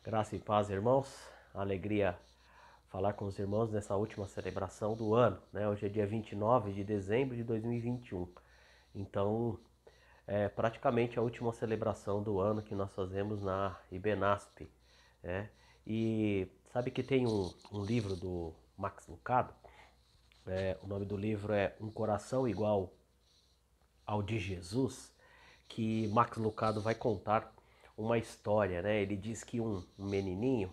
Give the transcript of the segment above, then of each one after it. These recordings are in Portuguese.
Graça e paz, irmãos. Alegria falar com os irmãos nessa última celebração do ano, né? Hoje é dia 29 de dezembro de 2021. Então, é praticamente a última celebração do ano que nós fazemos na IBENASP, né? E sabe que tem um livro do Max Lucado? O nome do livro é Um Coração Igual ao de Jesus, que Max Lucado vai contar uma história, né? Ele diz que um menininho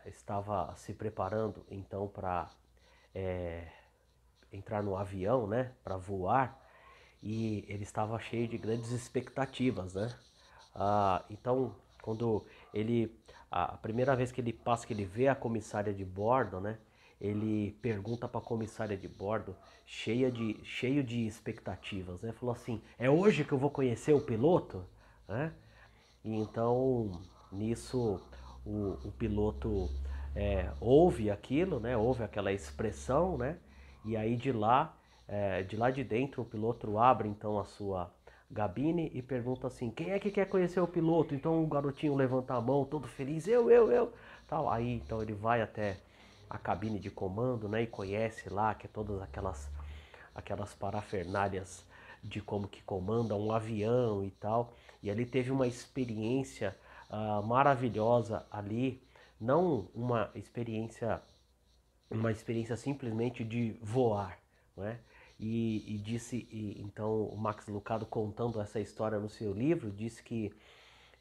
estava se preparando então para entrar no avião, né? Para voar, e ele estava cheio de grandes expectativas, né? Então, quando ele a primeira vez que ele passa, que ele vê a comissária de bordo, né? Ele pergunta para a comissária de bordo, cheio de expectativas, né? Falou assim: é hoje que eu vou conhecer o piloto, né? E então, nisso, o piloto ouve aquilo, né? Ouve aquela expressão, né? E aí de lá de dentro, o piloto abre então a sua gabine e pergunta assim: quem é que quer conhecer o piloto? Então o garotinho levanta a mão, todo feliz: eu. Tal. Aí então ele vai até a cabine de comando, né? E conhece lá que é todas aquelas parafernálias de como que comanda um avião e tal. E ele teve uma experiência maravilhosa ali, não uma experiência simplesmente de voar, né? Então o Max Lucado, contando essa história no seu livro, disse que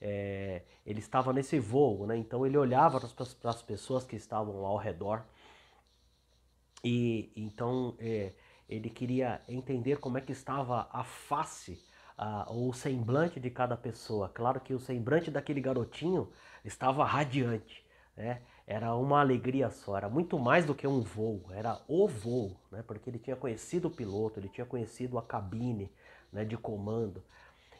ele estava nesse voo, né? Então ele olhava para as pessoas que estavam ao redor e então ele queria entender como é que estava a face ou o semblante de cada pessoa. Claro que o semblante daquele garotinho estava radiante, né? Era uma alegria só, era muito mais do que um voo, era o voo, né? Porque ele tinha conhecido o piloto, ele tinha conhecido a cabine, né, de comando.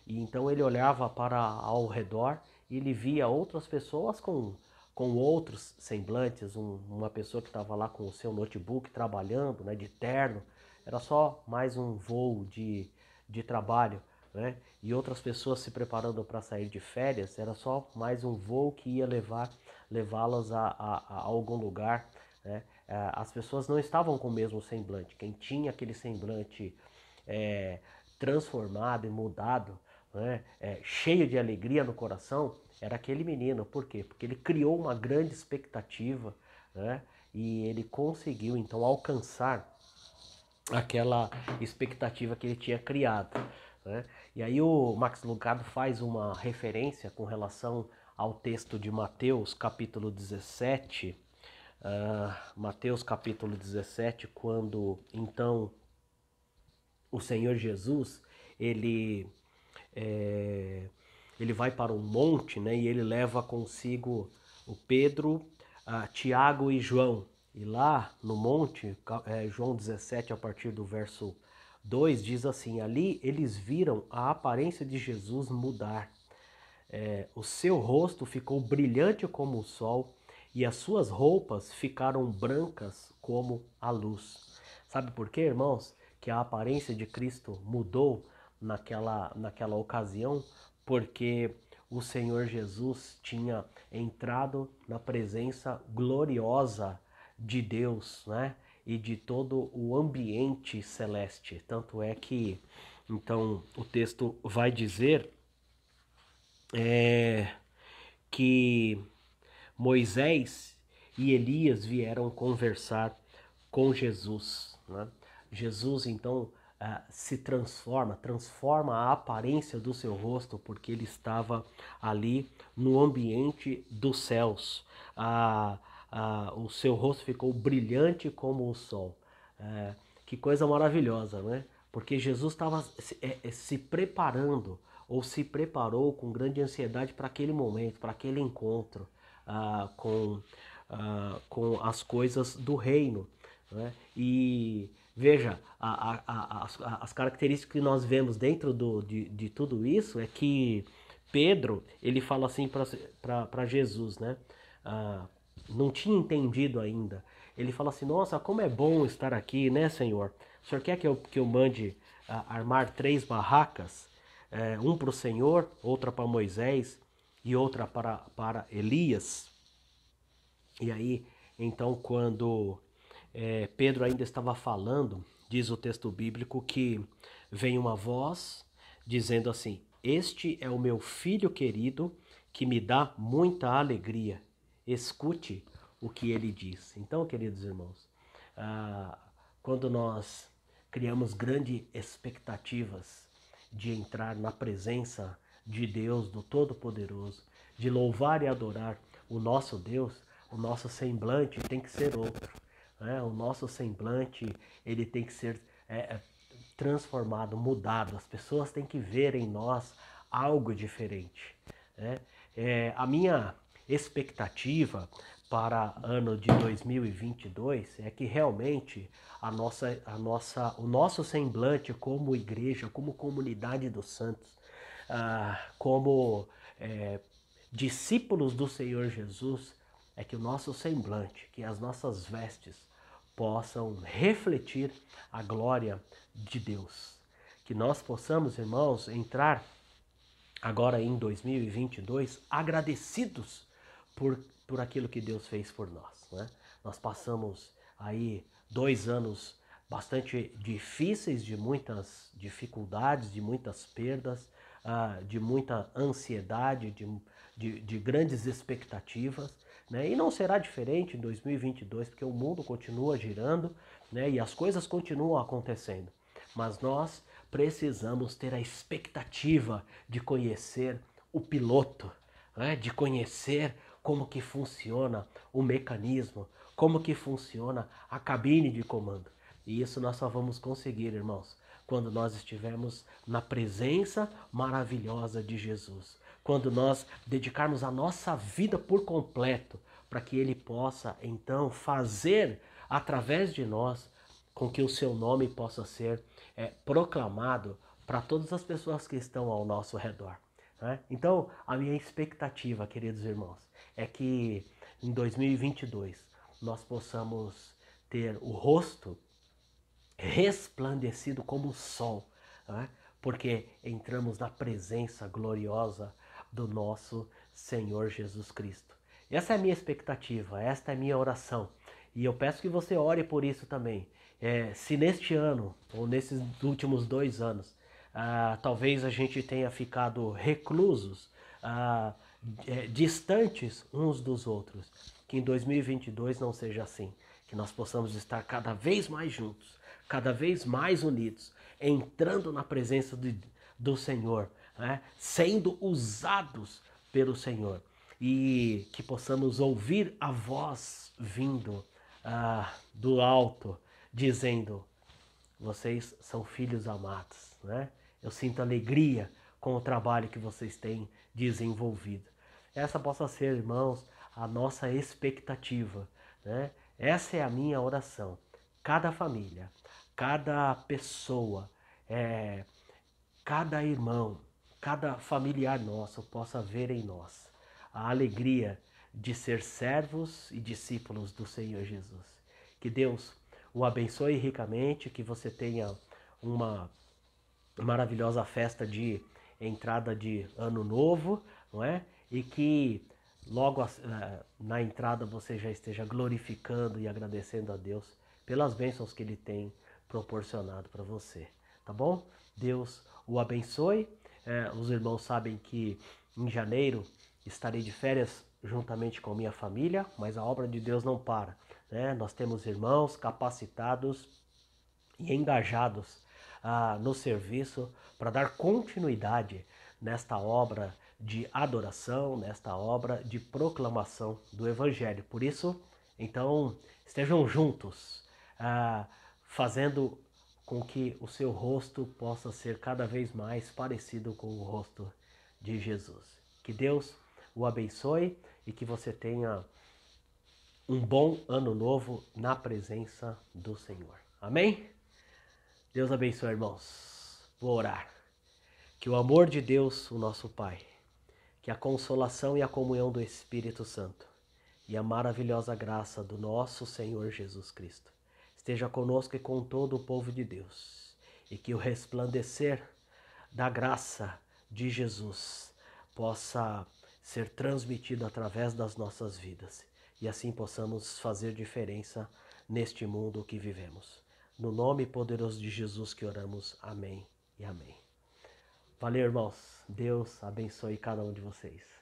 E então ele olhava para ao redor e ele via outras pessoas com outros semblantes, uma pessoa que estava lá com o seu notebook trabalhando, né, de terno, era só mais um voo de trabalho, né? E outras pessoas se preparando para sair de férias, era só mais um voo que ia levá-las a algum lugar, né? As pessoas não estavam com o mesmo semblante. Quem tinha aquele semblante é, transformado e mudado, né, cheio de alegria no coração, era aquele menino. Por quê? Porque ele criou uma grande expectativa, né, e ele conseguiu então alcançar aquela expectativa que ele tinha criado, né? E aí o Max Lucado faz uma referência com relação ao texto de Mateus capítulo 17, Mateus capítulo 17, quando então o Senhor Jesus, ele é, ele vai para um monte, né, e ele leva consigo o Pedro, Tiago e João. E lá no monte, João 17, a partir do verso 2, diz assim: ali eles viram a aparência de Jesus mudar. O seu rosto ficou brilhante como o sol e as suas roupas ficaram brancas como a luz. Sabe por quê, irmãos? Que a aparência de Cristo mudou naquela ocasião, porque o Senhor Jesus tinha entrado na presença gloriosa de Deus, né? E de todo o ambiente celeste. Tanto é que, então, o texto vai dizer é, que Moisés e Elias vieram conversar com Jesus, né? Jesus então se transforma a aparência do seu rosto, porque ele estava ali no ambiente dos céus. O seu rosto ficou brilhante como o sol. Que coisa maravilhosa, né? Porque Jesus estava se preparando, ou se preparou com grande ansiedade para aquele momento, para aquele encontro com as coisas do reino, né? E veja, as características que nós vemos dentro de tudo isso é que Pedro, ele fala assim para Jesus, né? Ah, não tinha entendido ainda. Ele fala assim: nossa, como é bom estar aqui, né, Senhor? O Senhor quer que eu mande armar 3 barracas? Um para o Senhor, outra para Moisés e outra para Elias. E aí, então, quando Pedro ainda estava falando, diz o texto bíblico que vem uma voz dizendo assim: Este é o meu filho querido que me dá muita alegria. Escute o que ele diz. Então, queridos irmãos, ah, quando nós criamos grandes expectativas de entrar na presença de Deus, do Todo-Poderoso, de louvar e adorar o nosso Deus, o nosso semblante tem que ser outro. Né? O nosso semblante ele tem que ser transformado, mudado. As pessoas têm que ver em nós algo diferente. Né? A minha expectativa para ano de 2022 é que realmente o nosso semblante como igreja, como comunidade dos santos, como discípulos do Senhor Jesus, é que o nosso semblante, que as nossas vestes possam refletir a glória de Deus. Que nós possamos, irmãos, entrar agora em 2022 agradecidos por aquilo que Deus fez por nós. Né? Nós passamos aí 2 anos bastante difíceis, de muitas dificuldades, de muitas perdas, de muita ansiedade, de grandes expectativas. Né? E não será diferente em 2022, porque o mundo continua girando, né? E as coisas continuam acontecendo. Mas nós precisamos ter a expectativa de conhecer o piloto, né? De conhecer como que funciona o mecanismo, como que funciona a cabine de comando. E isso nós só vamos conseguir, irmãos, quando nós estivermos na presença maravilhosa de Jesus. Quando nós dedicarmos a nossa vida por completo para que Ele possa, então, fazer através de nós com que o seu nome possa ser proclamado para todas as pessoas que estão ao nosso redor. Né? Então, a minha expectativa, queridos irmãos, é que em 2022 nós possamos ter o rosto resplandecido como o sol, né? Porque entramos na presença gloriosa do nosso Senhor Jesus Cristo. Essa é a minha expectativa, esta é a minha oração. E eu peço que você ore por isso também. Se neste ano, ou nesses últimos 2 anos, talvez a gente tenha ficado reclusos, distantes uns dos outros, que em 2022 não seja assim. Que nós possamos estar cada vez mais juntos, cada vez mais unidos, entrando na presença do Senhor, né? Sendo usados pelo Senhor. E que possamos ouvir a voz vindo do alto, dizendo: vocês são filhos amados, né? Eu sinto alegria com o trabalho que vocês têm desenvolvido. Essa possa ser, irmãos, a nossa expectativa, né? Essa é a minha oração. Cada família, cada pessoa, cada irmão, cada familiar nosso possa ver em nós a alegria de ser servos e discípulos do Senhor Jesus. Que Deus o abençoe ricamente, que você tenha uma maravilhosa festa de entrada de ano novo, não é? E que logo na entrada você já esteja glorificando e agradecendo a Deus pelas bênçãos que Ele tem proporcionado para você, tá bom? Deus o abençoe. Os irmãos sabem que em janeiro estarei de férias juntamente com minha família, mas a obra de Deus não para, né? Nós temos irmãos capacitados e engajados no serviço para dar continuidade nesta obra de adoração, nesta obra de proclamação do Evangelho. Por isso, então, estejam juntos, fazendo com que o seu rosto possa ser cada vez mais parecido com o rosto de Jesus. Que Deus o abençoe e que você tenha um bom ano novo na presença do Senhor. Amém? Deus abençoe, irmãos. Vou orar. Que o amor de Deus, o nosso Pai, que a consolação e a comunhão do Espírito Santo e a maravilhosa graça do nosso Senhor Jesus Cristo esteja conosco e com todo o povo de Deus, e que o resplandecer da graça de Jesus possa ser transmitido através das nossas vidas e assim possamos fazer diferença neste mundo que vivemos. No nome poderoso de Jesus que oramos. Amém e amém. Valeu, irmãos. Deus abençoe cada um de vocês.